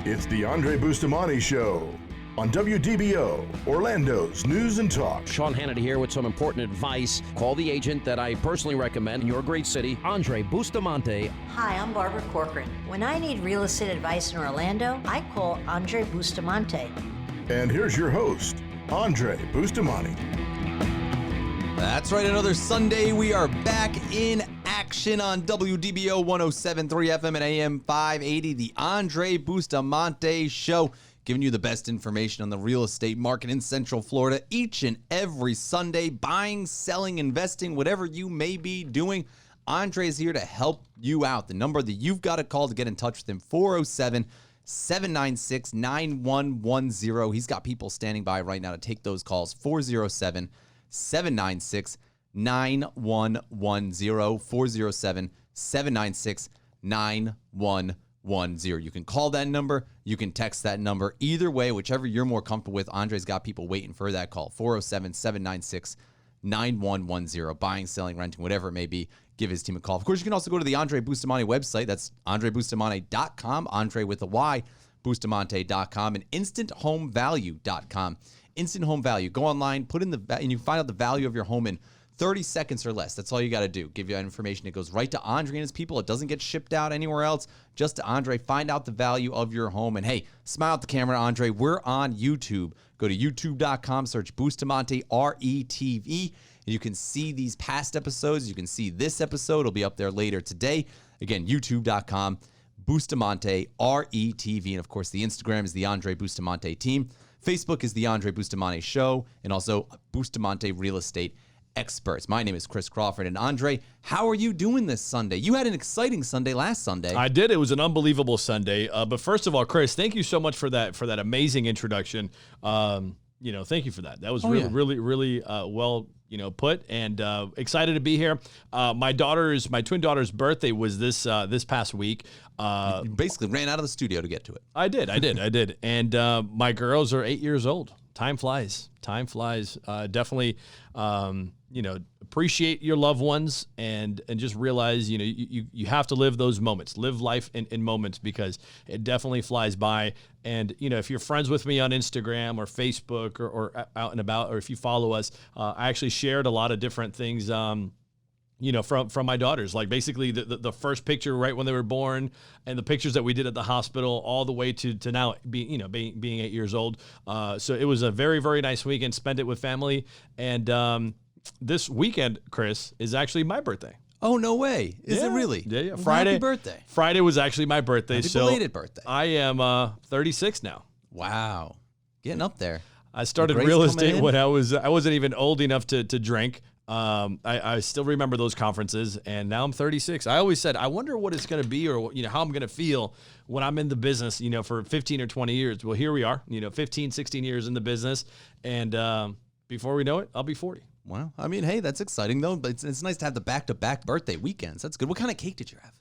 It's the Andrey Bustamante Show on WDBO, Orlando's News and Talk. Sean Hannity here with some important advice. Call the agent that I personally recommend in your great city, Andrey Bustamante. Hi, I'm Barbara Corcoran. When I need real estate advice in Orlando, I call Andrey Bustamante. And here's your host, Andrey Bustamante. That's right, another Sunday. We are back in action on WDBO 107.3 FM and AM 580, the Andrey Bustamante Show, giving you the best information on the real estate market in Central Florida each and every Sunday. Buying, selling, investing, whatever you may be doing, Andrey is here to help you out. The number that you've got to call to get in touch with him, 407-796-9110. He's got people standing by right now to take those calls, 407-796-9110, 407-796-9110. You can call that number. You can text that number. Either way, whichever you're more comfortable with, Andrey's got people waiting for that call. 407-796-9110. Buying, selling, renting, whatever it may be, give his team a call. Of course, you can also go to the Andrey Bustamante website. That's AndreyBustamante.com. Andrey with a Y, Bustamante.com, and InstantHomeValue.com. Instant Home Value. Go online, put in and you find out the value of your home in 30 seconds or less. That's all you got to do. Give you that information. It goes right to Andrey and his people. It doesn't get shipped out anywhere else. Just to Andrey. Find out the value of your home. And hey, smile at the camera, Andrey. We're on YouTube. Go to youtube.com, search Bustamante, RETV. And you can see these past episodes. You can see this episode. It'll be up there later today. Again, youtube.com, Bustamante, RETV. And of course, the Instagram is the Andrey Bustamante Team. Facebook is the Andrey Bustamante Show. And also Bustamante Real Estate Experts. My name is Chris Crawford. And Andrey, how are you doing this Sunday? You had an exciting Sunday last Sunday. I did. It was an unbelievable Sunday. But first of all, Chris, thank you so much for that amazing introduction. Thank you for that. That was really well, put, and excited to be here. My twin daughter's birthday was this past week. You basically ran out of the studio to get to it. I did. And my girls are 8 years old. Time flies. Definitely, appreciate your loved ones and just realize, you have to live those moments, live life in moments, because it definitely flies by. And, if you're friends with me on Instagram or Facebook or out and about, or if you follow us, I actually shared a lot of different things, from my daughters, like basically the first picture right when they were born, and the pictures that we did at the hospital, all the way to now being 8 years old. So it was a very, very nice weekend. Spent it with family, and this weekend, Chris, is actually my birthday. Oh, no way. Is it really? Yeah. Well, Friday. Happy birthday. Friday was actually my birthday. Happy belated birthday. I am 36 now. Wow. Getting up there. I started real estate when I wasn't even old enough to drink. I still remember those conferences, and now I'm 36. I always said, I wonder what it's going to be, or how I'm going to feel when I'm in the business, for 15 or 20 years. Well, here we are, 15, 16 years in the business, and before we know it, I'll be 40. Wow. I mean, hey, that's exciting though, but it's nice to have the back-to-back birthday weekends. That's good. What kind of cake did you have?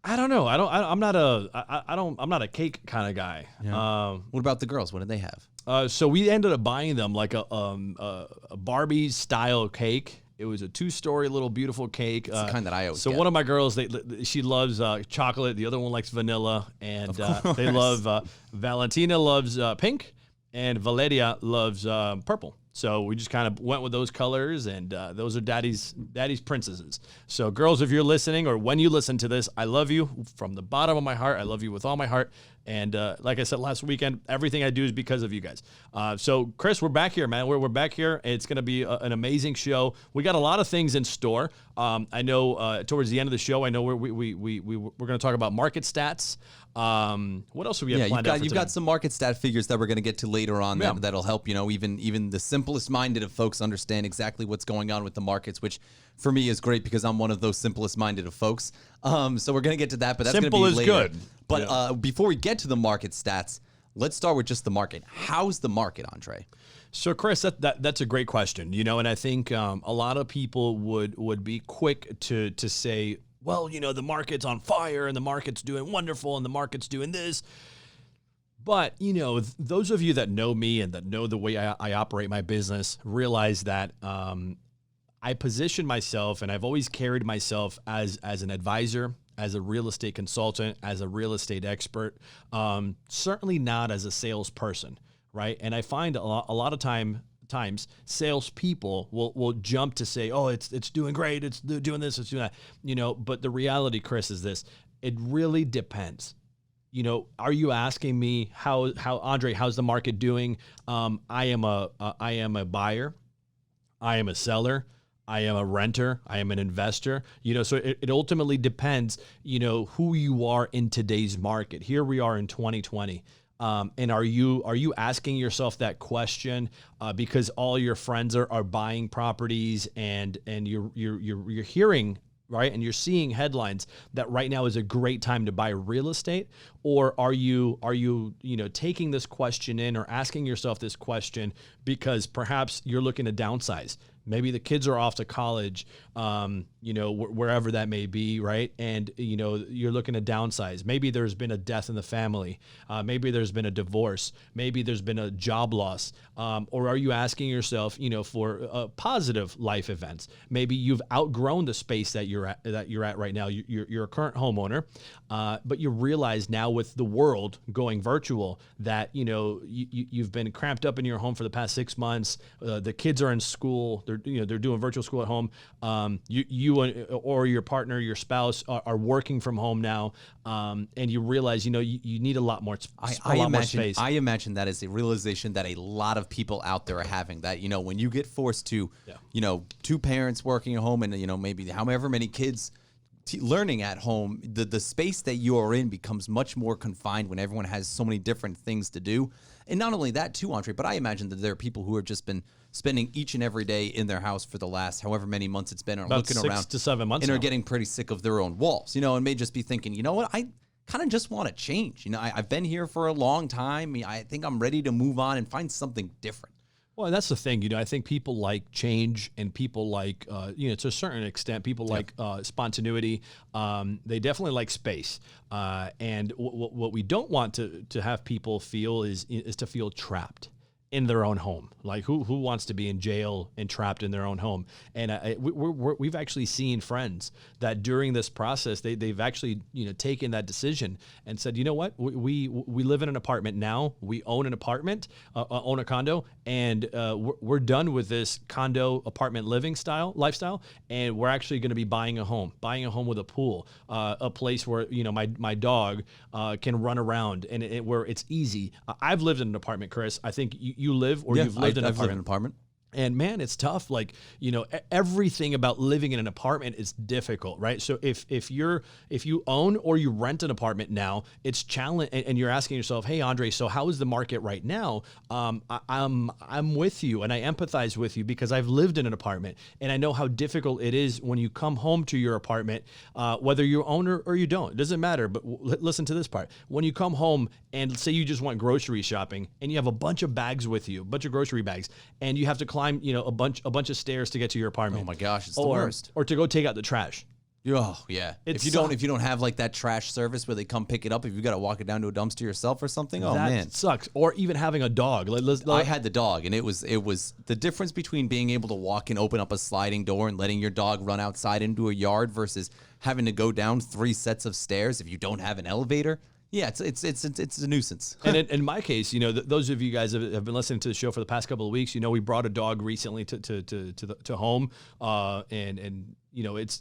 I don't know. I'm not a cake kind of guy. Yeah. What about the girls? What did they have? So we ended up buying them like a Barbie style cake. It was a 2-story little beautiful cake. It's the kind that I always get. One of my girls, she loves chocolate. The other one likes vanilla, and they love Valentina loves pink, and Valeria loves purple. So we just kind of went with those colors, and those are daddy's princesses. So girls, if you're listening, or when you listen to this, I love you from the bottom of my heart. I love you with all my heart. And like I said last weekend, everything I do is because of you guys. So Chris, we're back here, man. We're back here. It's going to be an amazing show. We got a lot of things in store. I know towards the end of the show, I know we're going to talk about market stats. What else do we have planned out for you've today? got some market stat figures that we're going to get to later on that'll help, even the simplest minded of folks understand exactly what's going on with the markets, which for me is great because I'm one of those simplest minded of folks. So we're going to get to that, but that's going to be later. Simple is good. But before we get to the market stats, let's start with just the market. How's the market, Andrey? So, Chris, that's a great question, and I think a lot of people would be quick to say, well, the market's on fire and the market's doing wonderful and the market's doing this. But, those of you that know me and that know the way I operate my business realize that I position myself, and I've always carried myself as an advisor, as a real estate consultant, as a real estate expert, certainly not as a salesperson, right? And I find a lot of times salespeople will jump to say, oh, it's doing great, it's doing this, it's doing that, you know. But the reality, Chris, is this: it really depends. You know, are you asking me how Andre, how's the market doing? I am a buyer, I am a seller, I am a renter, I am an investor. You know, so it ultimately depends, you know, who you are in today's market. Here we are in 2020. And are you asking yourself that question because all your friends are buying properties and you're hearing, right, and you're seeing headlines that right now is a great time to buy real estate? Or are you taking this question in or asking yourself this question because perhaps you're looking to downsize? Maybe the kids are off to college, wherever that may be, right? And, you know, you're looking to downsize. Maybe there's been a death in the family. Maybe there's been a divorce. Maybe there's been a job loss. Or are you asking yourself, you know, for positive life events? Maybe you've outgrown the space that you're at right now. You're a current homeowner, but you realize now with the world going virtual that, you know, you've been cramped up in your home for the past 6 months. The kids are in school. They're doing virtual school at home. You or your partner, your spouse are working from home now, and you realize, you know, you need a lot more space. I imagine that is a realization that a lot of people out there are having. That, you know, when you get forced to, you know, 2 parents working at home and, you know, maybe however many kids learning at home, the space that you are in becomes much more confined when everyone has so many different things to do. And not only that too, Andre, but I imagine that there are people who have just been spending each and every day in their house for the last however many months it's been, or about looking 6 around to 7 months and now. are getting pretty sick of their own walls, you know, and may just be thinking, you know what, I kind of just want to change. You know, I've been here for a long time. I think I'm ready to move on and find something different. Well, and that's the thing, you know, I think people like change, and people like, to a certain extent, people like spontaneity. They definitely like space. And what we don't want to have people feel is to feel trapped in their own home. Like who wants to be in jail and trapped in their own home? And we've actually seen friends that during this process, they've actually, you know, taken that decision and said, you know what, we live in an apartment now. We own an apartment, own a condo, and we're done with this condo apartment lifestyle, and we're actually going to be buying a home with a pool, a place where, you know, my dog can run around and where it's easy. I've lived in an apartment, Chris. I think you live, or you've lived in I've lived in an apartment. And man, it's tough. Like, you know, everything about living in an apartment is difficult, right? So if you own or you rent an apartment now, it's challenge, and you're asking yourself, hey, Andre, so how is the market right now? I'm with you, and I empathize with you because I've lived in an apartment, and I know how difficult it is when you come home to your apartment, whether you own or you don't. It doesn't matter. But listen to this part: when you come home and say you just went grocery shopping, and you have a bunch of bags with you, a bunch of grocery bags, and you have to climb, you know, a bunch of stairs to get to your apartment. Oh my gosh, it's the worst. Or to go take out the trash. Oh yeah. If you don't have like that trash service where they come pick it up, if you got to walk it down to a dumpster yourself or something, oh that man, sucks. Or even having a dog. I had the dog, and it was the difference between being able to walk and open up a sliding door and letting your dog run outside into a yard versus having to go down 3 sets of stairs if you don't have an elevator. Yeah, it's a nuisance. And in my case, you know, those of you guys have been listening to the show for the past couple of weeks. You know, we brought a dog recently to home, and you know, it's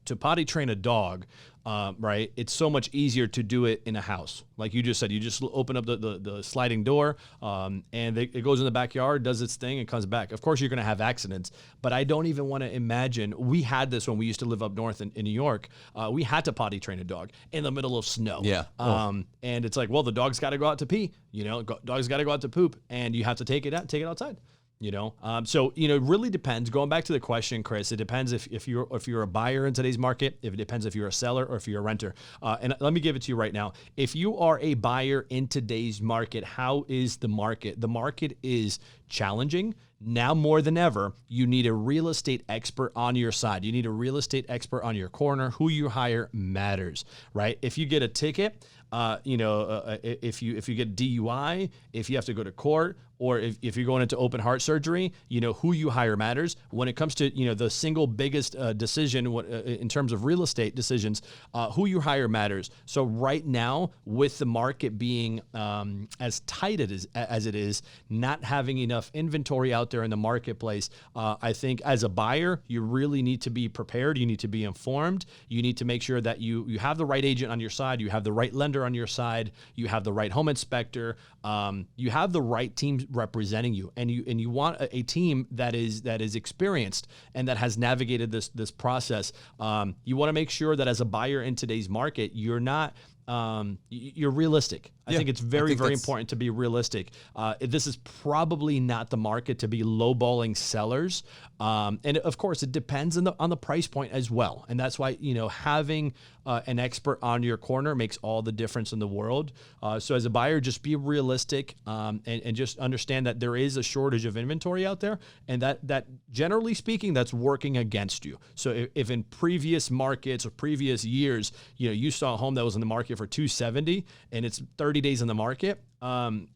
to potty train a dog, right? It's so much easier to do it in a house. Like you just said, you just open up the sliding door, and it goes in the backyard, does its thing, and comes back. Of course, you're going to have accidents, but I don't even want to imagine. We had this when we used to live up north in New York. We had to potty train a dog in the middle of snow. Yeah. And it's like, well, the dog's got to go out to pee. You know, dog's got to go out to poop, and you have to take it outside. You know, so, you know, it really depends. Going back to the question, Chris, it depends if you're a buyer in today's market. If it depends if you're a seller or if you're a renter. And let me give it to you right now. If you are a buyer in today's market, how is the market? The market is challenging. Now more than ever, you need a real estate expert on your side. You need a real estate expert on your corner. Who you hire matters, right? If you get a ticket, if you get DUI, if you have to go to court, or if you're going into open heart surgery, who you hire matters. When it comes to, the single biggest decision in terms of real estate decisions, who you hire matters. So right now, with the market being as tight as it is, not having enough inventory out there in the marketplace, I think as a buyer, you really need to be prepared. You need to be informed. You need to make sure that you have the right agent on your side. You have the right lender on your side. You have the right home inspector. You have the right team representing you, and you want a team that is experienced and that has navigated this process. You want to make sure that as a buyer in today's market, you're not you're realistic. I think it's very important to be realistic. This is probably not the market to be lowballing sellers. And of course, it depends on the price point as well. And that's why, having an expert on your corner makes all the difference in the world. So as a buyer, just be realistic and just understand that there is a shortage of inventory out there, and that generally speaking, that's working against you. So if in previous markets or previous years, you saw a home that was in the market for $270 and it's 30 days in the market,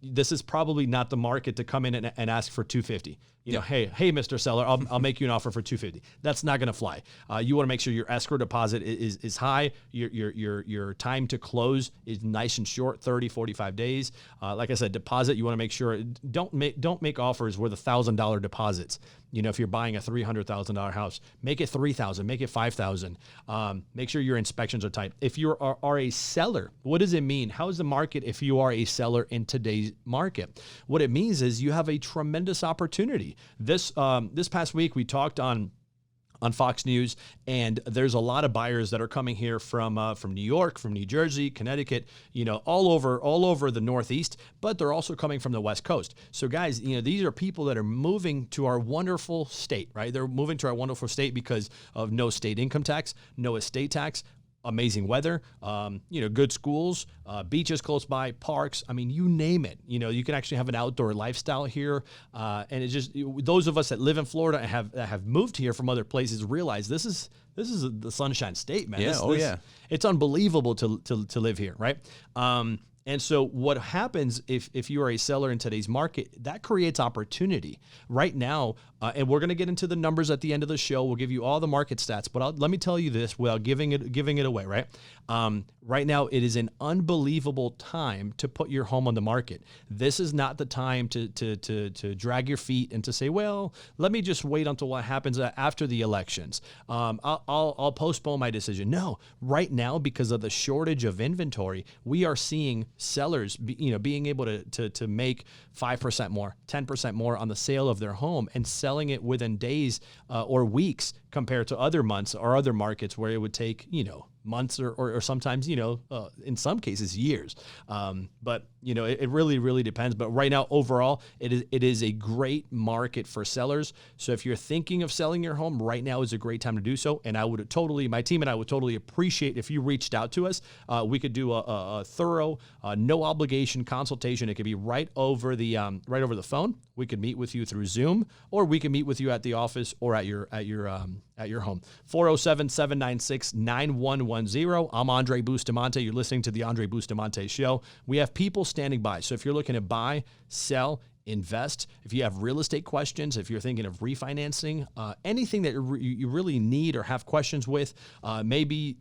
this is probably not the market to come in and ask for $250. Hey, Mr. Seller, I'll make you an offer for $250. That's not going to fly. You want to make sure your escrow deposit is high. Your time to close is nice and short, 30, 45 days. Like I said, deposit, you want to make sure don't make offers worth $1,000 deposits. If you're buying a $300,000 house, make it $3,000, make it $5,000. Make sure your inspections are tight. If you are a seller, what does it mean? How is the market if you are a seller in today's market? What it means is you have a tremendous opportunity. This past week we talked on Fox News, and there's a lot of buyers that are coming here from New York, from New Jersey, Connecticut, all over the Northeast, but they're also coming from the West Coast. So guys, these are people that are moving to our wonderful state, right? They're moving to our wonderful state because of no state income tax, no estate tax, amazing weather, good schools, beaches close by, parks. I mean, you name it. You can actually have an outdoor lifestyle here. And it's just those of us that live in Florida and have moved here from other places realize this is the Sunshine State, man. Yeah, It's unbelievable to live here, right? And so what happens if you are a seller in today's market, that creates opportunity right now. And we're going to get into the numbers at the end of the show. We'll give you all the market stats, but let me tell you this without giving it away, right? Right now, it is an unbelievable time to put your home on the market. This is not the time to drag your feet and to say, well, let me just wait until what happens after the elections. I'll postpone my decision. No, right now, because of the shortage of inventory, we are seeing sellers, being able to make 5% more, 10% more on the sale of their home and selling it within days or weeks compared to other months or other markets where it would take, months or sometimes, in some cases, years. But, it really, really depends. But right now, overall, it is a great market for sellers. So if you're thinking of selling your home, right now is a great time to do so. And my team and I would totally appreciate if you reached out to us. We could do a thorough, no obligation consultation. It could be right over the phone. We could meet with you through Zoom, or we can meet with you at the office or at your home. 407-796-9110. I'm Andrey Bustamante. You're listening to the Andrey Bustamante Show. We have people standing by. So if you're looking to buy, sell, invest, if you have real estate questions, if you're thinking of refinancing, anything that you really need or have questions with, maybe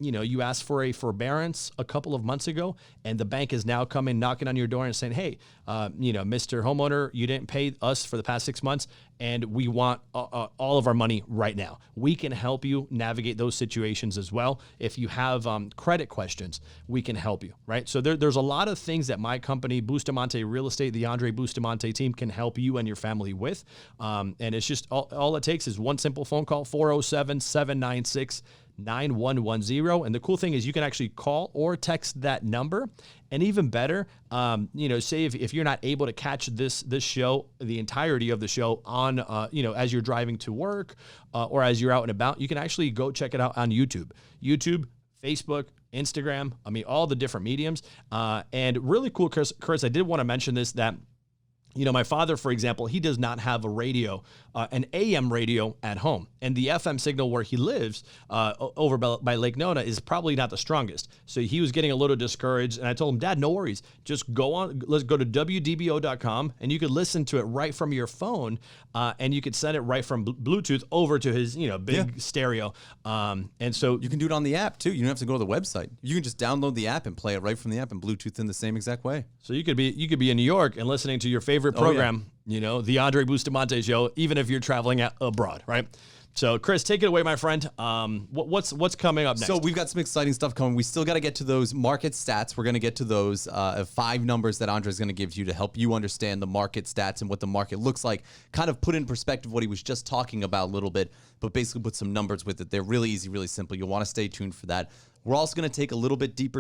you asked for a forbearance a couple of months ago and the bank is now coming knocking on your door and saying, hey, Mr. Homeowner, you didn't pay us for the past 6 months and we want all of our money right now. We can help you navigate those situations as well. If you have credit questions, we can help you, right? So there's a lot of things that my company, Bustamante Real Estate, the Andrey Bustamante team, can help you and your family with. And it's just all it takes is one simple phone call, 407-796-9110. And the cool thing is you can actually call or text that number. And even better, say if you're not able to catch this show, the entirety of the show on, as you're driving to work or as you're out and about, you can actually go check it out on YouTube, Facebook, Instagram, all the different mediums. And really cool, Chris, I did want to mention this, that My father, for example, he does not have a radio, an AM radio at home. And the FM signal where he lives over by Lake Nona is probably not the strongest. So he was getting a little discouraged. And I told him, Dad, no worries. Just let's go to WDBO.com and you could listen to it right from your phone. And you could send it right from Bluetooth over to his, big stereo. And so you can do it on the app too. You don't have to go to the website. You can just download the app and play it right from the app and Bluetooth in the same exact way. So you could be in New York and listening to your favorite program, the Andrey Bustamante Show, even if you're traveling abroad, right? So, Chris, take it away, my friend. What's coming up next? So we've got some exciting stuff coming. We still got to get to those market stats. We're going to get to those 5 numbers that Andrey's going to give you to help you understand the market stats and what the market looks like. Kind of put in perspective what he was just talking about a little bit, but basically put some numbers with it. They're really easy, really simple. You'll want to stay tuned for that. We're also going to take a little bit deep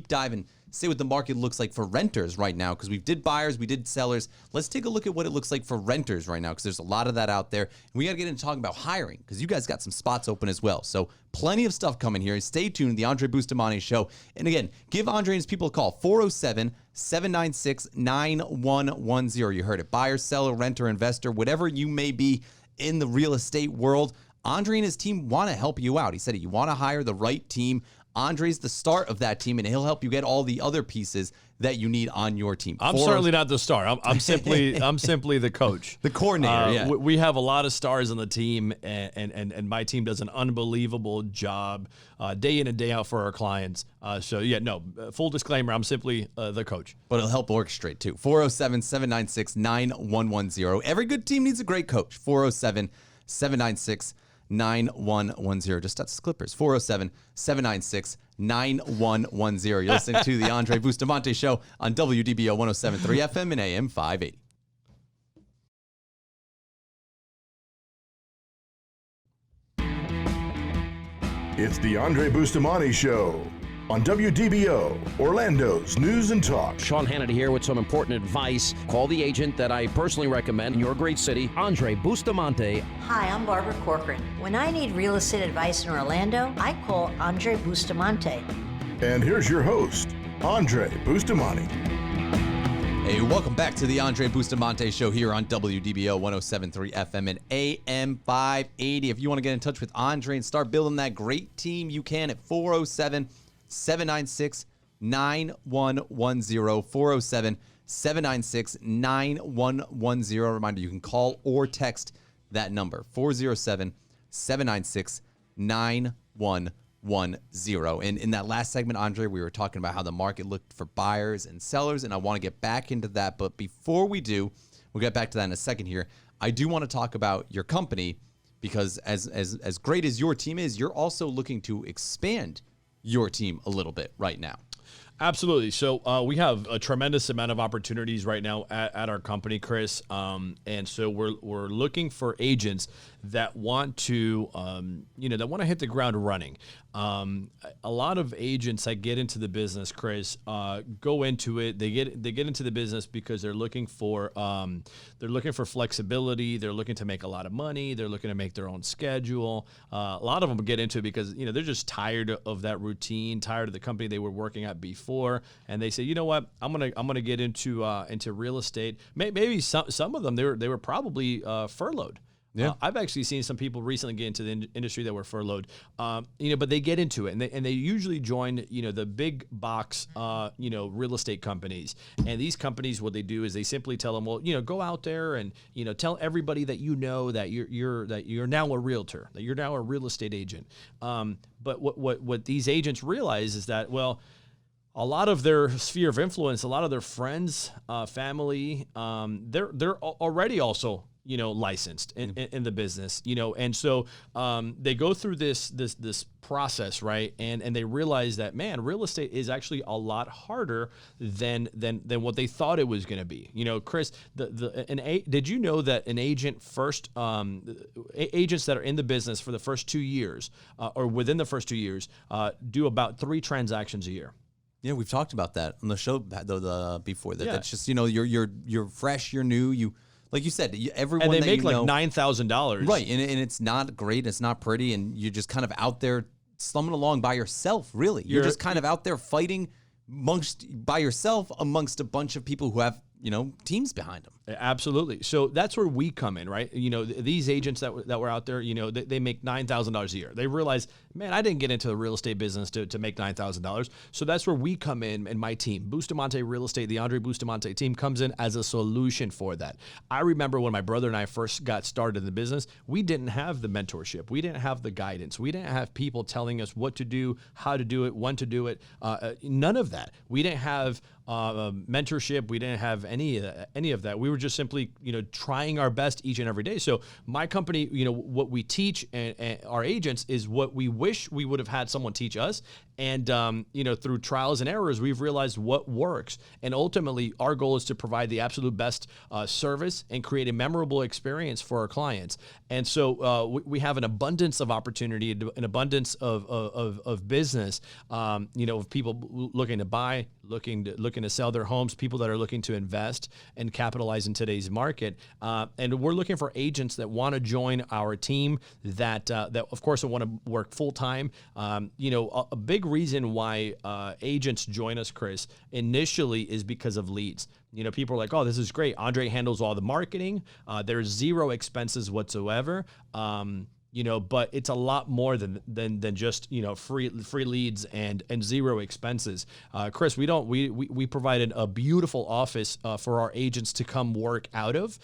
dive and say what the market looks like for renters right now, because we did buyers, we did sellers. Let's take a look at what it looks like for renters right now, because there's a lot of that out there. And we got to get into talking about hiring, because you guys got some spots open as well. So plenty of stuff coming here. Stay tuned, the Andrey Bustamante Show. And again, give Andrey and his people a call, 407-796-9110. You heard it. Buyer, seller, renter, investor, whatever you may be in the real estate world, Andrey and his team want to help you out. He said you want to hire the right team. Andrey's the start of that team, and he'll help you get all the other pieces that you need on your team. I'm certainly not the star. I'm simply the coach, the coordinator. Yeah, we have a lot of stars on the team, and my team does an unbelievable job day in and day out for our clients. Full disclaimer, I'm simply the coach. But it'll help orchestrate too. 407-796-9110. Every good team needs a great coach. 407-796-9110. 9110. Just that's Clippers. 407-796-9110. You're listening to the Andrey Bustamante Show on WDBO 107.3 FM and AM 580. It's the Andrey Bustamante Show on WDBO, Orlando's News and Talk. Sean Hannity here with some important advice. Call the agent that I personally recommend in your great city, Andrey Bustamante. Hi, I'm Barbara Corcoran. When I need real estate advice in Orlando, I call Andrey Bustamante. And here's your host, Andrey Bustamante. Hey, welcome back to the Andrey Bustamante Show here on WDBO 107.3 FM and AM 580. If you want to get in touch with Andrey and start building that great team, you can at 407-796-9110. 407-796-9110. Reminder, you can call or text that number, 407-796-9110. And in that last segment, Andrey, we were talking about how the market looked for buyers and sellers, and I want to get back into that. But before we do, we'll get back to that in a second here. I do want to talk about your company, because as great as your team is, you're also looking to expand your team a little bit right now. Absolutely. So we have a tremendous amount of opportunities right now at our company, Chris. And so we're looking for agents that want to, that want to hit the ground running. A lot of agents that get into the business, Chris, go into it. They get into the business because they're looking for flexibility. They're looking to make a lot of money. They're looking to make their own schedule. A lot of them get into it because they're just tired of that routine, tired of the company they were working at before, and they say, you know what, I'm gonna get into real estate. Maybe some of them they were probably furloughed. Yeah, I've actually seen some people recently get into the industry that were furloughed, but they get into it, and they usually join, the big box, real estate companies. And these companies, what they do is they simply tell them, well, go out there and, tell everybody that that you're now a realtor, that you're now a real estate agent. But what these agents realize is that, well, a lot of their sphere of influence, a lot of their friends, family, they're already also licensed in the business, and so they go through this process, right? And they realize that, man, real estate is actually a lot harder than what they thought it was going to be. Chris, did you know that an agent first agents that are in the business for the first 2 years or within the first 2 years do about 3 transactions a year? Yeah, we've talked about that on the show before. That's just you're fresh, you're new, like you said, everyone and they that make like $9,000, right? And it's not great, it's not pretty, and you're just kind of out there slumming along by yourself. Really, you're just kind of out there fighting by yourself amongst a bunch of people who have teams behind them. Absolutely. So that's where we come in, right? These agents that were out there, they make $9,000 a year. They realize, man, I didn't get into the real estate business to make $9,000. So that's where we come in, and my team, Bustamante Real Estate, the Andrey Bustamante team, comes in as a solution for that. I remember when my brother and I first got started in the business, we didn't have the mentorship. We didn't have the guidance. We didn't have people telling us what to do, how to do it, when to do it. None of that. We didn't have mentorship. We didn't have any of that. We were just simply, trying our best each and every day. So my company, what we teach and our agents is what we wish we would have had someone teach us. And, through trials and errors, we've realized what works. And ultimately, our goal is to provide the absolute best service and create a memorable experience for our clients. And so we have an abundance of opportunity, an abundance of business, of people looking to buy, looking to sell their homes, people that are looking to invest and capitalize in today's market. And we're looking for agents that want to join our team that of course want to work full time. A big reason why agents join us, Chris, initially is because of leads. People are like, oh, this is great. Andrey handles all the marketing. There's zero expenses whatsoever. But it's a lot more than just free leads and zero expenses. Chris, we provided a beautiful office for our agents to come work out of,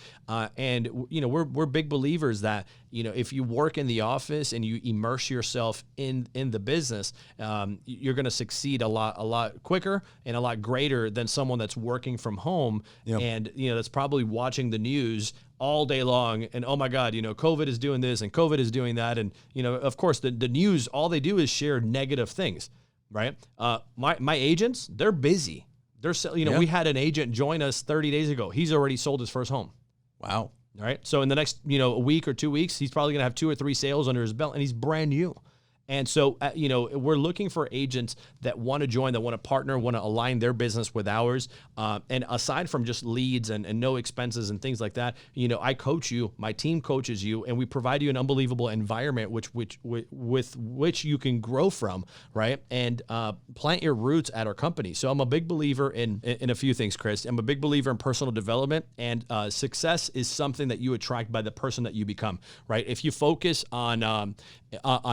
and we're big believers that if you work in the office and you immerse yourself in the business, you're going to succeed a lot quicker and a lot greater than someone that's working from home. Yep. And that's probably watching the news all day long, and oh my God, COVID is doing this and COVID is doing that, and of course the news, all they do is share negative things, right? My agents, they're busy. They're we had an agent join us 30 days ago. He's already sold his first home. Wow. All right. So in the next a week or 2 weeks, he's probably gonna have 2 or 3 sales under his belt, and he's brand new. And so, we're looking for agents that want to join, that want to partner, want to align their business with ours. And aside from just leads and no expenses and things like that, I coach you, my team coaches you, and we provide you an unbelievable environment with which you can grow from, right? And plant your roots at our company. So I'm a big believer in a few things, Chris. I'm a big believer in personal development, and success is something that you attract by the person that you become, right? If you focus on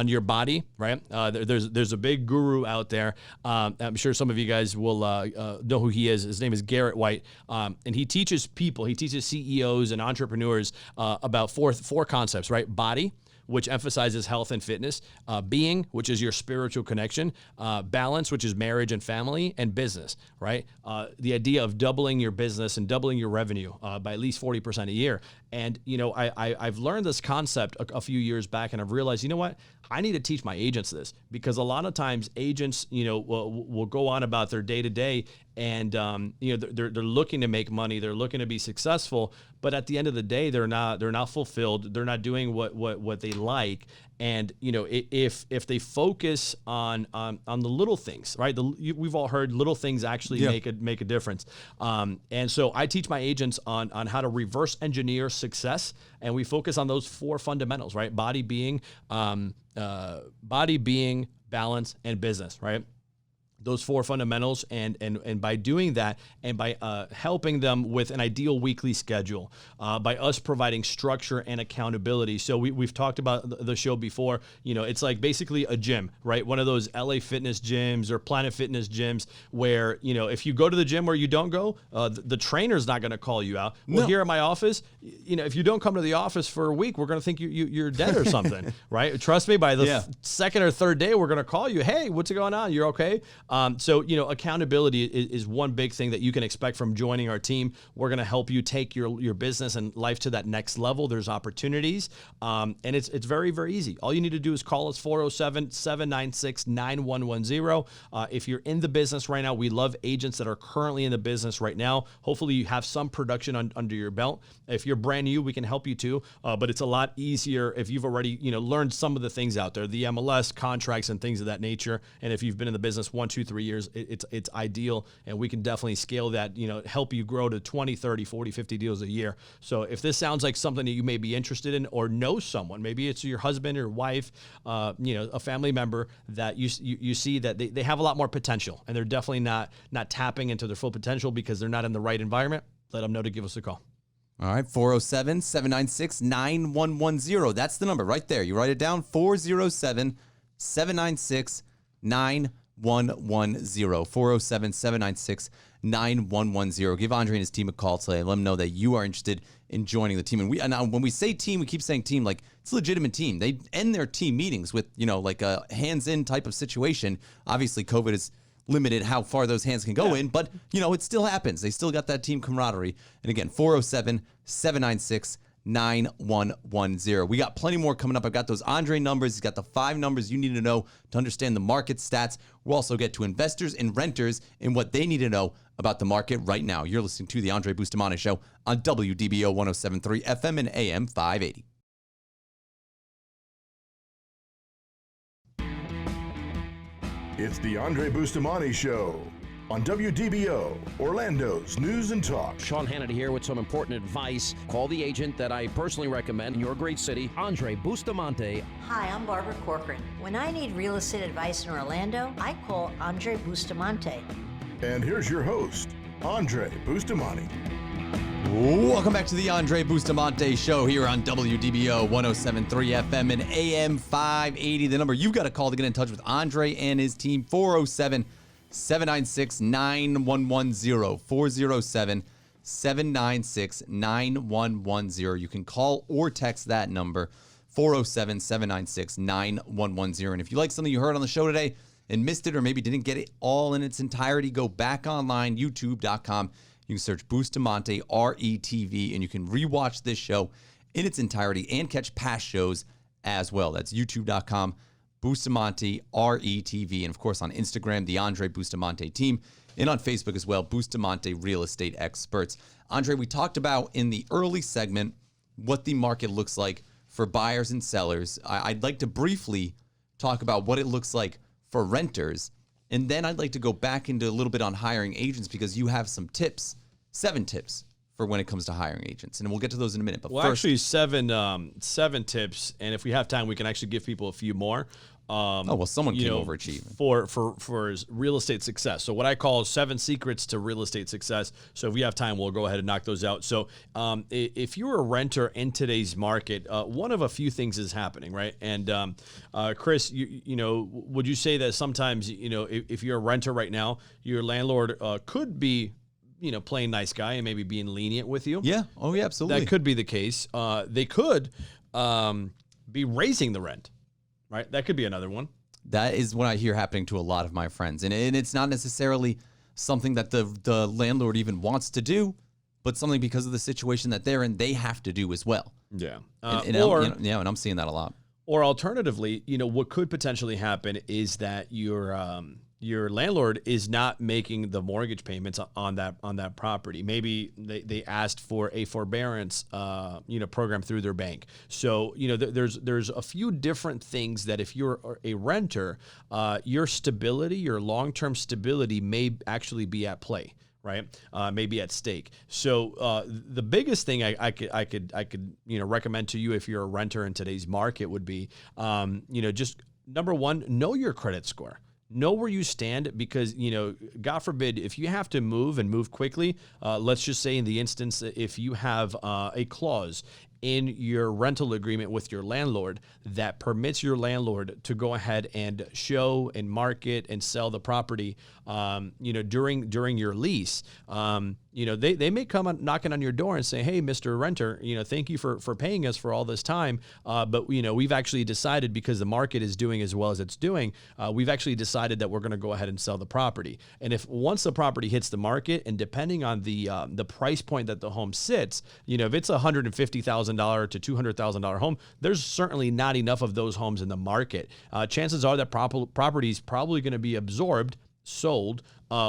your body, right? There's a big guru out there. I'm sure some of you guys will know who he is. His name is Garrett White, and he teaches people. He teaches CEOs and entrepreneurs about four concepts, right? Body, which emphasizes health and fitness, being, which is your spiritual connection, balance, which is marriage and family, and business, right? The idea of doubling your business and doubling your revenue by at least 40% a year. And, I've learned this concept a few years back, and I've realized, what? I need to teach my agents this, because a lot of times agents, will go on about their day to day, and they're looking to make money, they're looking to be successful, but at the end of the day, they're not fulfilled, they're not doing what they like. And if they focus on the little things, right? We've all heard little things actually make a difference. And so I teach my agents on how to reverse engineer success, and we focus on those 4 fundamentals, right? Body, being, balance, and business, right? Those 4 fundamentals, and by doing that, and by helping them with an ideal weekly schedule, by us providing structure and accountability. So we've talked about the show before. It's like basically a gym, right? One of those LA Fitness gyms or Planet Fitness gyms where if you go to the gym where you don't go, the trainer's not going to call you out. Well, here at my office, if you don't come to the office for a week, we're going to think you're dead or something, right? Trust me, by the second or third day, we're going to call you. Hey, what's going on? You're okay? So accountability is one big thing that you can expect from joining our team. We're going to help you take your business and life to that next level. There's opportunities, and it's very, very easy. All you need to do is call us 407-796-9110. If you're in the business right now, we love agents that are currently in the business right now. Hopefully you have some production under your belt. If you're brand new, we can help you too, but it's a lot easier if you've already learned some of the things out there, the MLS contracts and things of that nature. And if you've been in the business 1, 2, 3 years, it's ideal, and we can definitely scale that, help you grow to 20, 30, 40, 50 deals a year. So if this sounds like something that you may be interested in, or know someone, maybe it's your husband or wife, a family member that you see that they have a lot more potential, and they're definitely not tapping into their full potential because they're not in the right environment, let them know to give us a call. All right, 407-796-9110. That's the number right there. You write it down, 407-796-9110. 407-796-9110. Give Andrey and his team a call today. Let them know that you are interested in joining the team. And when we say team, we keep saying team like it's a legitimate team. They end their team meetings with, like a hands-in type of situation. Obviously, COVID is limited how far those hands can go in, but it still happens. They still got that team camaraderie. And again, 407-796-9110. We got plenty more coming up. I've got those Andrey numbers. He's got the 5 numbers you need to know to understand the market stats. We'll also get to investors and renters and what they need to know about the market right now. You're listening to the Andrey Bustamante Show on WDBO 107.3 FM and AM 580. It's the Andrey Bustamante Show on WDBO, Orlando's News and Talk. Sean Hannity here with some important advice. Call the agent that I personally recommend in your great city, Andrey Bustamante. Hi, I'm Barbara Corcoran. When I need real estate advice in Orlando, I call Andrey Bustamante. And here's your host, Andrey Bustamante. Welcome back to the Andrey Bustamante Show here on WDBO 107.3 FM and AM 580. The number you've got to call to get in touch with Andrey and his team, 407-796-9110. 407-796-9110. You can call or text that number, 407-796-9110. And if you like something you heard on the show today and missed it or maybe didn't get it all in its entirety, go back online, youtube.com. You can search Bustamante RETV, and you can rewatch this show in its entirety and catch past shows as well. That's youtube.com, Bustamante RETV, and of course on Instagram, the Andrey Bustamante Team, and on Facebook as well, Bustamante Real Estate Experts. Andrey, we talked about in the early segment what the market looks like for buyers and sellers. I'd like to briefly talk about what it looks like for renters. And then I'd like to go back into a little bit on hiring agents because you have some tips, 7 tips for when it comes to hiring agents. And we'll get to those in a minute. But first, actually 7 tips. And if we have time, we can actually give people a few more. Someone can overachieve. For real estate success. So what I call 7 secrets to real estate success. So if we have time, we'll go ahead and knock those out. So if you're a renter in today's market, one of a few things is happening, right? And Chris, would you say that sometimes, if you're a renter right now, your landlord could be playing nice guy and maybe being lenient with you? Yeah. Oh, yeah, absolutely. That could be the case. They could be raising the rent. Right, that could be another one. That is what I hear happening to a lot of my friends, and it's not necessarily something that the landlord even wants to do, but something because of the situation that they're in, they have to do as well. Yeah, and I'm seeing that a lot. Or alternatively, what could potentially happen is that your landlord is not making the mortgage payments on that property. Maybe they asked for a forbearance program through their bank. So there's a few different things that if you're a renter, your stability, your long-term stability may actually be at play. Right, maybe at stake. So the biggest thing I could recommend to you if you're a renter in today's market would be just number one, know your credit score. Know where you stand because, God forbid, if you have to move and move quickly, let's just say in the instance, if you have a clause in your rental agreement with your landlord that permits your landlord to go ahead and show and market and sell the property, during your lease, they may come knocking on your door and say, hey, Mr. Renter, thank you for paying us for all this time. But we've actually decided because the market is doing as well as it's doing, we've actually decided that we're going to go ahead and sell the property. And if once the property hits the market and depending on the price point that the home sits, if it's $150,000 to $200,000 home, there's certainly not enough of those homes in the market. Chances are that property is probably going to be absorbed, sold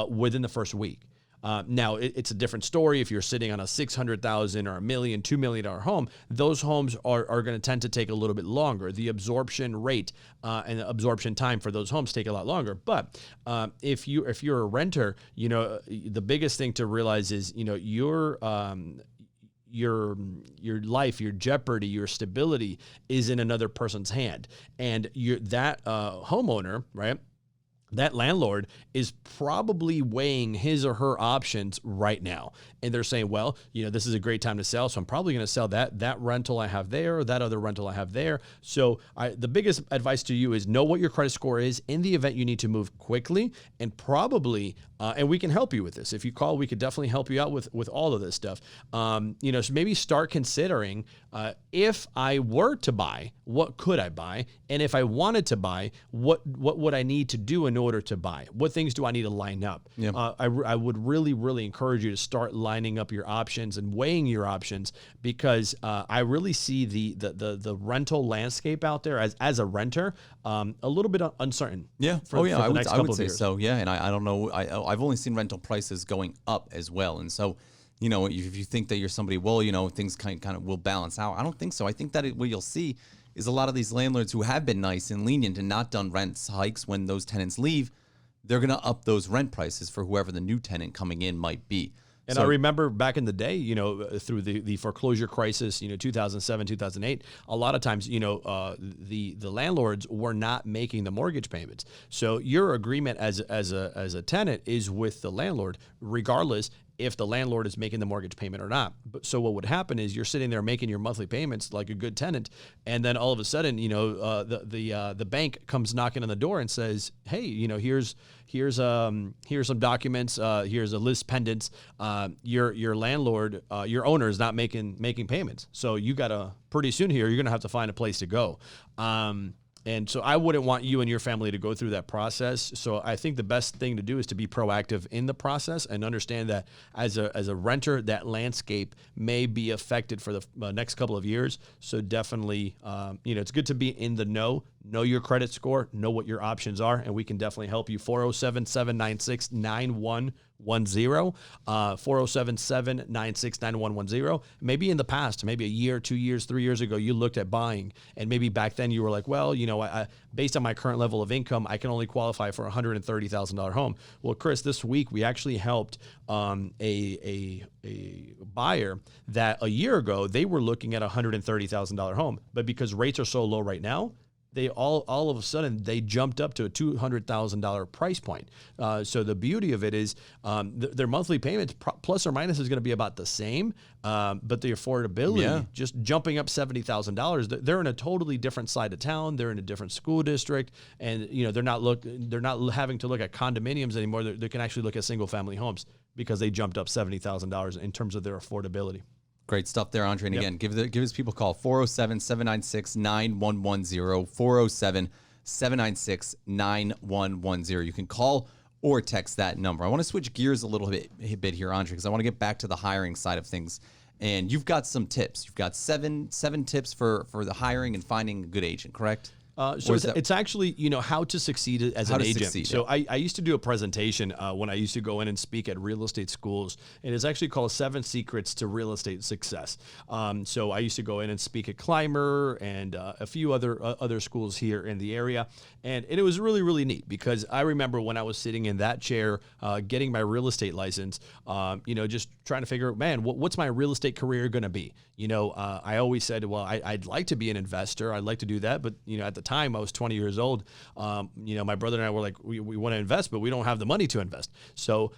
within the first week. Now, it's a different story if you're sitting on a $600,000 or $1 million, $2 million home. Those homes are going to tend to take a little bit longer. The absorption rate and the absorption time for those homes take a lot longer. But if you're a renter, the biggest thing to realize is your life, your jeopardy, your stability is in another person's hand, and that homeowner, right, that landlord is probably weighing his or her options right now. And they're saying, well, this is a great time to sell, so I'm probably going to sell that rental I have there, or that other rental I have there. So the biggest advice to you is know what your credit score is in the event you need to move quickly, and probably, and we can help you with this. If you call, we could definitely help you out with all of this stuff. So maybe start considering, if I were to buy, what could I buy? And if I wanted to buy, what would I need to do in order to buy? What things do I need to line up? Yeah. I would really, really encourage you to start lining up your options and weighing your options, because I really see the rental landscape out there as a renter a little bit uncertain. Yeah. For the I next would couple of say years. so. Yeah. And I don't know. I've only seen rental prices going up as well. And so, if you think that you're somebody, well, things kind of will balance out. I don't think so. I think that what you'll see is a lot of these landlords who have been nice and lenient and not done rent hikes when those tenants leave, they're going to up those rent prices for whoever the new tenant coming in might be. And I remember back in the day, through the foreclosure crisis, 2007, 2008, a lot of times, the landlords were not making the mortgage payments. So your agreement as a tenant is with the landlord, regardless if the landlord is making the mortgage payment or not. So what would happen is you're sitting there making your monthly payments like a good tenant, and then all of a sudden, the bank comes knocking on the door and says, "Hey, here's some documents, here's a list pendants. Your landlord, your owner is not making payments. So you gotta pretty soon here, you're gonna have to find a place to go." And so I wouldn't want you and your family to go through that process. So I think the best thing to do is to be proactive in the process and understand that as a renter, that landscape may be affected for the next couple of years. So definitely, it's good to be in the know your credit score, know what your options are, and we can definitely help you. 407-796-9110, 407-796-9110. Maybe in the past, maybe a year, 2 years, 3 years ago, you looked at buying, and maybe back then you were like, well, I based on my current level of income, I can only qualify for a $130,000 home. Well, Chris, this week we actually helped a buyer that a year ago they were looking at a $130,000 home, but because rates are so low right now, they all of a sudden they jumped up to a $200,000 price point. So the beauty of it is their monthly payments plus or minus is going to be about the same, but the affordability just jumping up $70,000. They're in a totally different side of town. They're in a different school district, and they're not having to look at condominiums anymore. They can actually look at single family homes because they jumped up $70,000 in terms of their affordability. Great stuff there, Andrey. And again, give his people a call, 407-796-9110, 407-796-9110. You can call or text that number. I want to switch gears a little bit here, Andrey, because I want to get back to the hiring side of things. And you've got some tips. You've got seven tips for the hiring and finding a good agent, correct? So it's actually, how to succeed as an agent. So I used to do a presentation when I used to go in and speak at real estate schools, and it's actually called 7 Secrets to Real Estate Success. So I used to go in and speak at Climber and a few other schools here in the area, and it was really, really neat because I remember when I was sitting in that chair getting my real estate license, just trying to figure out, man, what's my real estate career going to be? I always said, well, I'd like to be an investor. I'd like to do that. But, at the time I was 20 years old, my brother and I were like, we want to invest, but we don't have the money to invest. So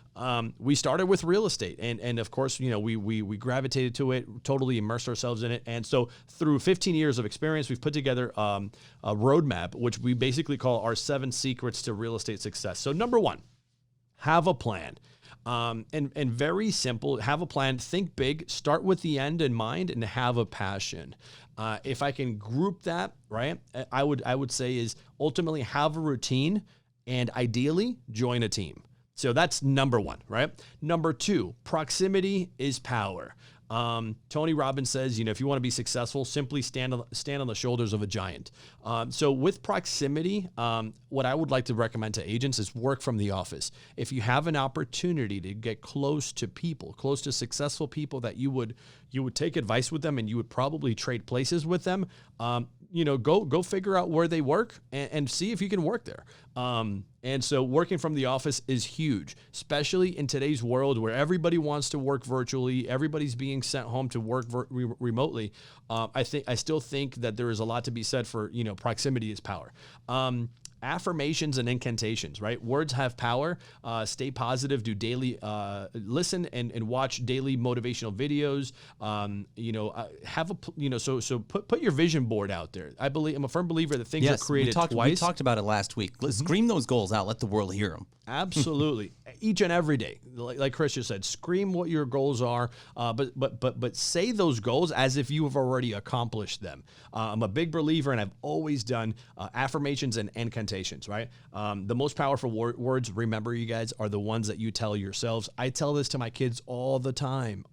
we started with real estate. And of course, we gravitated to it, totally immersed ourselves in it. And so through 15 years of experience, we've put together a roadmap, which we basically call our 7 Secrets to Real Estate Success. So number 1, have a plan. And very simple, have a plan, think big, start with the end in mind, and have a passion. If I can group that, right, I would say is ultimately have a routine and ideally join a team. So that's number 1, right? Number 2, proximity is power. Tony Robbins says, if you want to be successful, simply stand on the shoulders of a giant. So with proximity, what I would like to recommend to agents is work from the office. If you have an opportunity to get close to people, close to successful people that you would take advice with them and you would probably trade places with them, go figure out where they work and see if you can work there. And so working from the office is huge, especially in today's world where everybody wants to work virtually. Everybody's being sent home to work remotely. I still think that there is a lot to be said for, proximity is power. affirmations and incantations, right? Words have power. Stay positive. Do daily, listen and watch daily motivational videos. Have a, so put your vision board out there. I'm a firm believer that things are created twice. We talked about it last week. Let's scream those goals out. Let the world hear them. Absolutely. Each and every day. Like Chris just said, scream what your goals are, but say those goals as if you have already accomplished them. I'm a big believer, and I've always done affirmations and incantations, right? The most powerful words, remember, you guys, are the ones that you tell yourselves. I tell this to my kids all the time.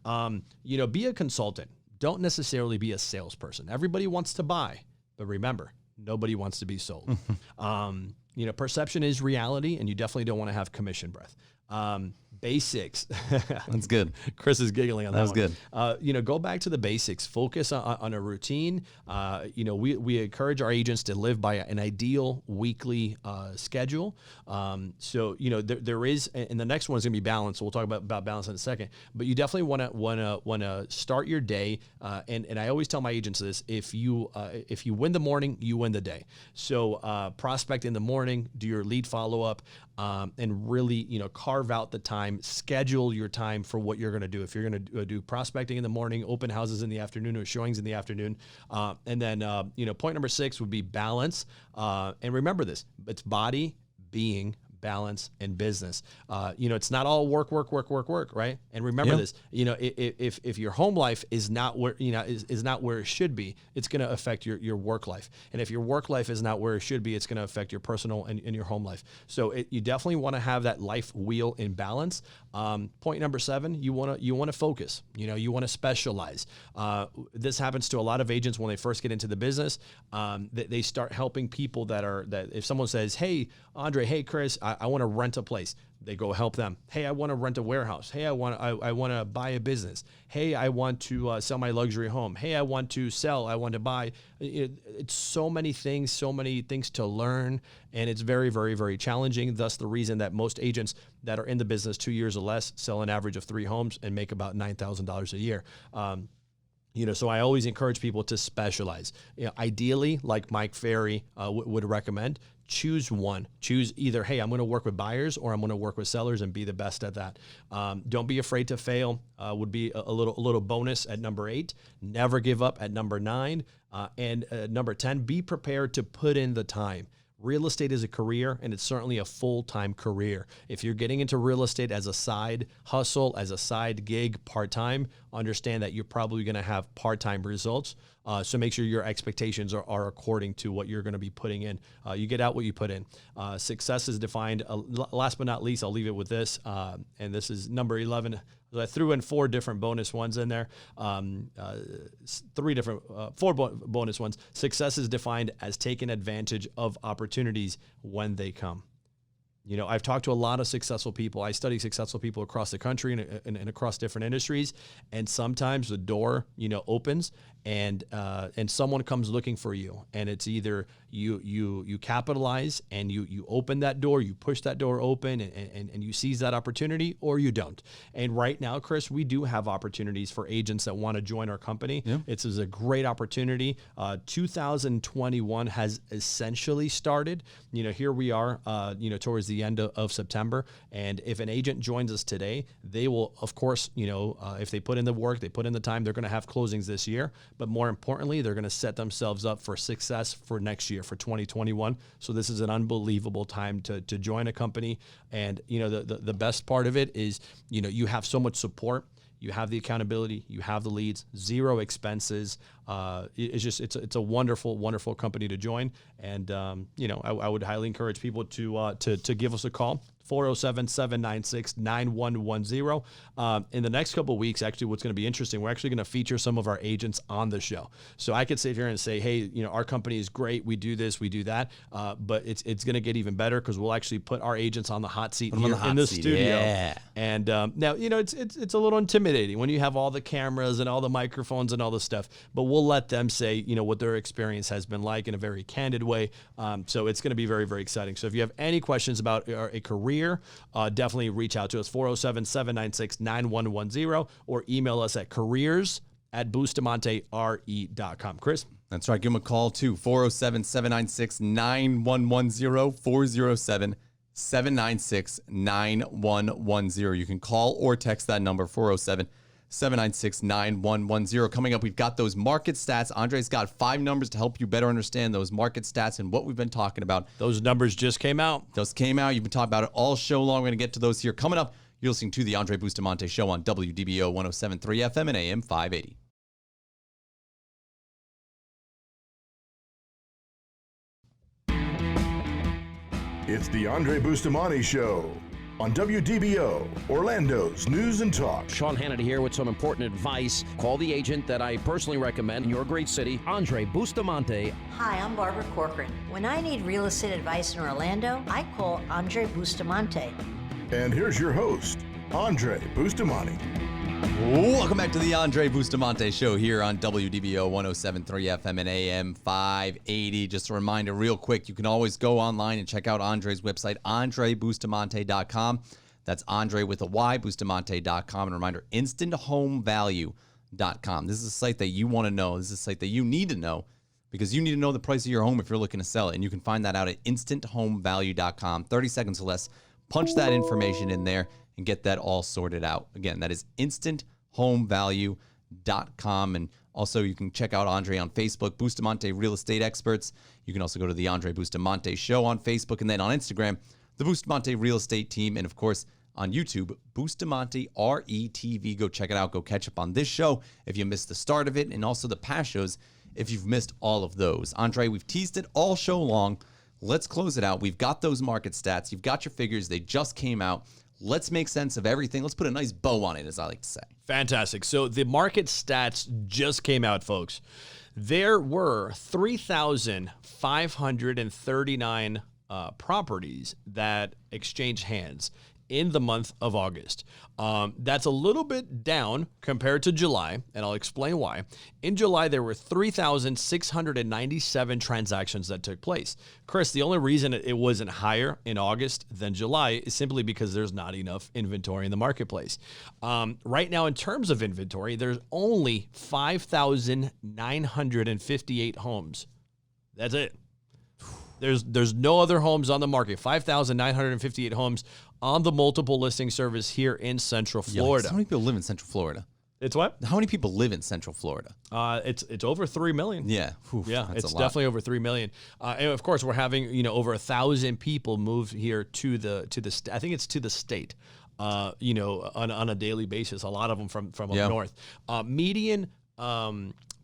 Be a consultant. Don't necessarily be a salesperson. Everybody wants to buy, but remember, nobody wants to be sold. Perception is reality, and you definitely don't want to have commission breath. Basics. That's good. Chris is giggling on that one. That was good. Go back to the basics. Focus on a routine. We encourage our agents to live by an ideal weekly schedule. There is, and the next one is going to be balance. So we'll talk about balance in a second. But you definitely want to start your day. And I always tell my agents this: if you win the morning, you win the day. So prospect in the morning, do your lead follow up, and really carve out the time. Schedule your time for what you're going to do. If you're going to do prospecting in the morning, open houses in the afternoon, or showings in the afternoon. And then, point number 6 would be balance. And remember this, it's body, being, balance, and business. It's not all work, right? And remember this, if your home life is not where, is not where it should be, it's going to affect your work life. And if your work life is not where it should be, it's going to affect your personal and your home life. So you definitely want to have that life wheel in balance. Point number 7, you want to focus, you want to specialize. This happens to a lot of agents when they first get into the business. They start helping people that if someone says, hey, Andre, hey, Chris, I want to rent a place. They go help them. Hey, I want to rent a warehouse. Hey, I want to buy a business. Hey, I want to sell my luxury home. Hey, I want to buy. It's so many things to learn, and it's very, very, very challenging. Thus, the reason that most agents that are in the business 2 years or less sell an average of 3 homes and make about $9,000 a year. So I always encourage people to specialize. Ideally, like Mike Ferry would recommend, choose one. Choose either, hey, I'm going to work with buyers, or I'm going to work with sellers, and be the best at that. Don't be afraid to fail. Would be a little bonus at number 8. Never give up at number 9. And number 10, be prepared to put in the time. Real estate is a career, and it's certainly a full-time career. If you're getting into real estate as a side hustle, as a side gig, part-time, understand that you're probably going to have part-time results. So make sure your expectations are according to what you're going to be putting in. You get out what you put in. Success is defined. Last but not least, I'll leave it with this. And this is number 11. I threw in 4 different bonus ones in there. 4 bonus ones. Success is defined as taking advantage of opportunities when they come. I've talked to a lot of successful people. I study successful people across the country and across different industries. And sometimes the door, opens and someone comes looking for you. And it's either you capitalize and you open that door, you push that door open and you seize that opportunity, or you don't. And right now, Chris, we do have opportunities for agents that want to join our company. Yeah. It's a great opportunity. 2021 has essentially started. Here we are, towards the end of September. And if an agent joins us today, they will, of course, if they put in the work, they put in the time, they're going to have closings this year. But more importantly, they're going to set themselves up for success for next year, for 2021. So this is an unbelievable time to join a company. And, the best part of it is, you have so much support. You have the accountability, you have the leads, 0 expenses. It's a wonderful, wonderful company to join. And, I would highly encourage people to give us a call. 407-796-9110. In the next couple of weeks, actually, what's going to be interesting, we're actually going to feature some of our agents on the show. So I could sit here and say, hey, our company is great. We do this, we do that. But it's going to get even better, because we'll actually put our agents on the hot seat here in the studio. Yeah. And now, it's a little intimidating when you have all the cameras and all the microphones and all the stuff. But we'll let them say, what their experience has been like in a very candid way. So it's going to be very, very exciting. So if you have any questions about a career, definitely reach out to us, 407-796-9110, or email us at careers@bustamante.com. Chris? That's right. Give them a call, too. 407-796-9110, 407-796-9110. You can call or text that number, 407-796-9110. Coming up, we've got those market stats. Andrey's got 5 numbers to help you better understand those market stats and what we've been talking about. Those numbers just came out. Those came out. You've been talking about it all show long. We're going to get to those here. Coming up, you're listening to the Andrey Bustamante Show on WDBO 107.3 FM and AM 580. It's the Andrey Bustamante Show on WDBO, Orlando's News and Talk. Sean Hannity here with some important advice. Call the agent that I personally recommend in your great city, Andrey Bustamante. Hi, I'm Barbara Corcoran. When I need real estate advice in Orlando, I call Andrey Bustamante. And here's your host, Andrey Bustamante. Welcome back to the Andrey Bustamante Show here on WDBO 107.3 FM and AM 580. Just a reminder real quick, you can always go online and check out Andrey's website, AndreyBustamante.com. That's Andrey with a Y, Bustamante.com. And a reminder, InstantHomeValue.com. This is a site that you want to know. This is a site that you need to know because you need to know the price of your home if you're looking to sell it. And you can find that out at InstantHomeValue.com. 30 seconds or less. Punch that information in there and get that all sorted out. Again, that is InstantHomeValue.com. And also you can check out Andrey on Facebook, Bustamante Real Estate Experts. You can also go to the Andrey Bustamante Show on Facebook, and then on Instagram, the Bustamante Real Estate Team, and of course on YouTube, Bustamante RETV. Go check it out. Go catch up on this show if you missed the start of it, and also the past shows if you've missed all of those. Andrey, we've teased it all show long. Let's close it out. We've got those market stats. You've got your figures. They just came out. Let's make sense of everything. Let's put a nice bow on it, as I like to say. Fantastic. So the market stats just came out, folks. There were 3,539 properties that exchanged hands in the month of August. That's a little bit down compared to July, and I'll explain why. In July, there were 3,697 transactions that took place. Chris, the only reason it wasn't higher in August than July is simply because there's not enough inventory in the marketplace. Right now, in terms of inventory, there's only 5,958 homes. That's it. There's no other homes on the market. 5,958 homes on the multiple listing service here in Central Florida. How many people live in Central Florida? It's what? How many people live in Central Florida? It's over 3 million. Yeah. Yeah, that's it's a lot. definitely over 3 million. And of course, we're having, over 1,000 people move here to the I think it's to the state. On a daily basis, a lot of them from up north. Median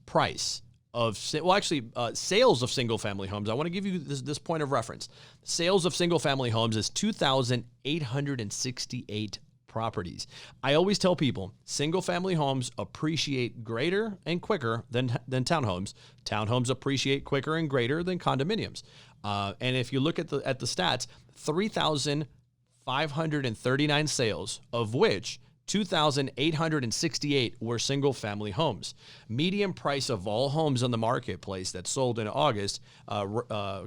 price of sales of single-family homes. I want to give you this point of reference. Sales of single-family homes is 2,868 properties. I always tell people single-family homes appreciate greater and quicker than townhomes. Townhomes appreciate quicker and greater than condominiums. And if you look at the stats, 3,539 sales, of which 2,868 were single-family homes. Median price of all homes on the marketplace that sold in August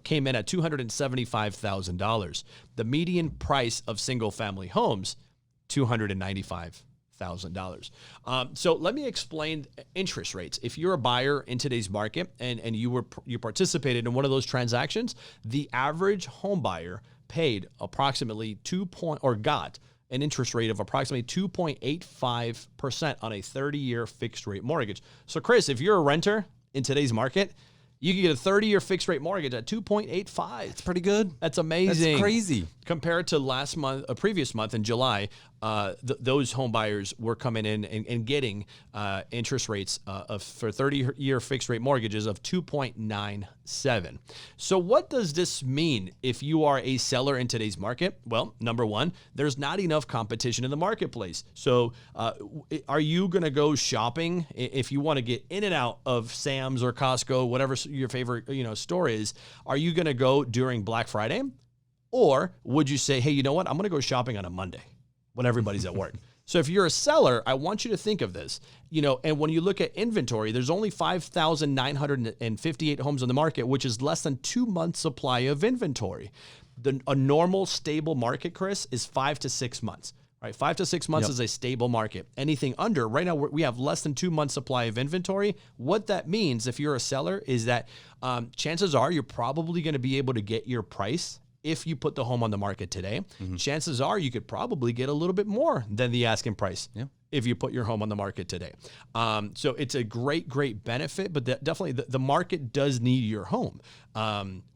came in at $275,000. The median price of single-family homes, $295,000. So let me explain interest rates. If you're a buyer in today's market and you participated in one of those transactions, the average home buyer paid approximately got an interest rate of approximately 2.85% on a 30-year fixed rate mortgage. So Chris, if you're a renter in today's market, you can get a 30-year fixed rate mortgage at 2.85. That's pretty good. That's amazing. That's crazy. Compared to a previous month in July, those home buyers were coming in and getting interest rates for 30-year fixed rate mortgages of 2.97. So what does this mean if you are a seller in today's market? Well, number one, there's not enough competition in the marketplace. So are you going to go shopping if you want to get in and out of Sam's or Costco, whatever your favorite store is? Are you going to go during Black Friday? Or would you say, hey, you know what? I'm going to go shopping on a Monday when everybody's at work. So if you're a seller, I want you to think of this, and when you look at inventory, there's only 5,958 homes on the market, which is less than 2 months supply of inventory. A normal stable market, Chris, is 5 to 6 months. right? 5 to 6 months is a stable market. Anything under, right now we have less than 2 months supply of inventory. What that means, if you're a seller, is that chances are you're probably going to be able to get your price if you put the home on the market today. Chances are you could probably get a little bit more than the asking price if you put your home on the market today. So it's a great benefit, but definitely the market does need your home.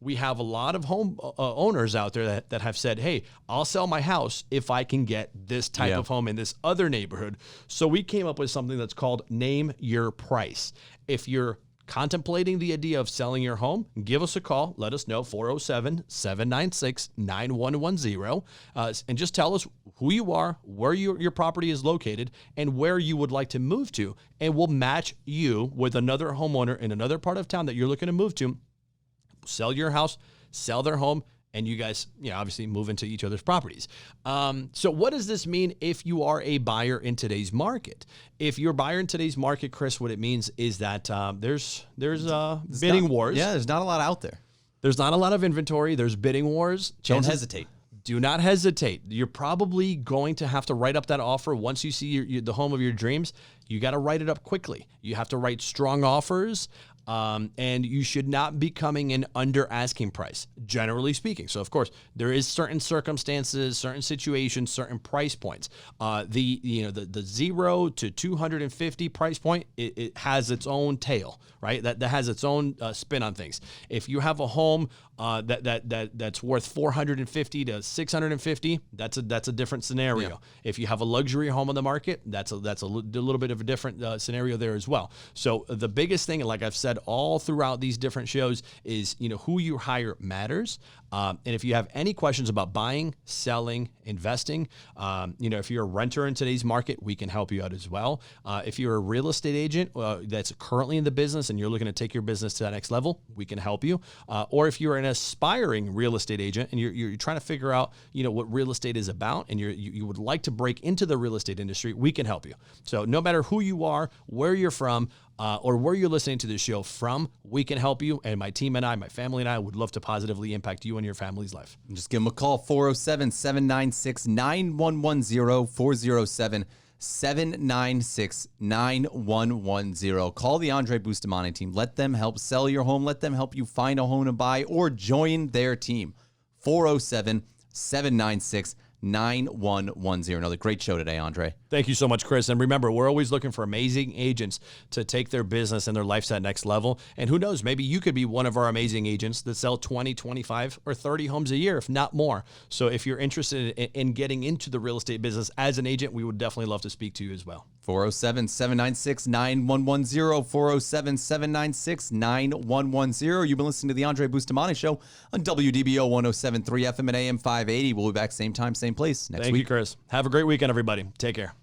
We have a lot of home owners out there that have said, hey, I'll sell my house if I can get this type of home in this other neighborhood. So we came up with something that's called Name Your Price. If you're contemplating the idea of selling your home, give us a call. Let us know, 407-796-9110. And just tell us who you are, where your property is located, and where you would like to move to. And we'll match you with another homeowner in another part of town that you're looking to move to. Sell your house, sell their home, and you guys, obviously move into each other's properties. So what does this mean if you are a buyer in today's market? If you're a buyer in today's market, Chris, what it means is that there's bidding wars. Yeah, there's not a lot out there. There's not a lot of inventory. There's bidding wars. Don't hesitate. Do not hesitate. You're probably going to have to write up that offer once you see the home of your dreams. You got to write it up quickly. You have to write strong offers. And you should not be coming in under asking price, generally speaking. So, of course, there is certain circumstances, certain situations, certain price points. The 0 to 250 price point, it has its own tail, right? That has its own spin on things. If you have a home that's worth 450 to 650, that's a different scenario. Yeah. If you have a luxury home on the market, that's a little bit of a different scenario there as well. So the biggest thing, like I've said all throughout these different shows, is who you hire matters. And if you have any questions about buying, selling, investing, if you're a renter in today's market, we can help you out as well. If you're a real estate agent that's currently in the business and you're looking to take your business to that next level, we can help you. Or if you're an aspiring real estate agent and you're trying to figure out, what real estate is about, and you would like to break into the real estate industry, we can help you. So no matter who you are, where you're from, or where you're listening to this show from, we can help you. And my team and I, my family and I, would love to positively impact you and your family's life. Just give them a call, 407-796-9110, 407-796-9110. Call the Andrey Bustamante team. Let them help sell your home. Let them help you find a home to buy, or join their team. 407-796-9110. Another great show today, Andrey. Thank you so much, Chris. And remember, we're always looking for amazing agents to take their business and their life to that next level. And who knows, maybe you could be one of our amazing agents that sell 20, 25, or 30 homes a year, if not more. So if you're interested in getting into the real estate business as an agent, we would definitely love to speak to you as well. 407-796-9110, 407-796-9110. You've been listening to the Andrey Bustamante Show on WDBO 107.3 FM and AM 580. We'll be back same time, same place next week. Thank you, Chris. Have a great weekend, everybody. Take care.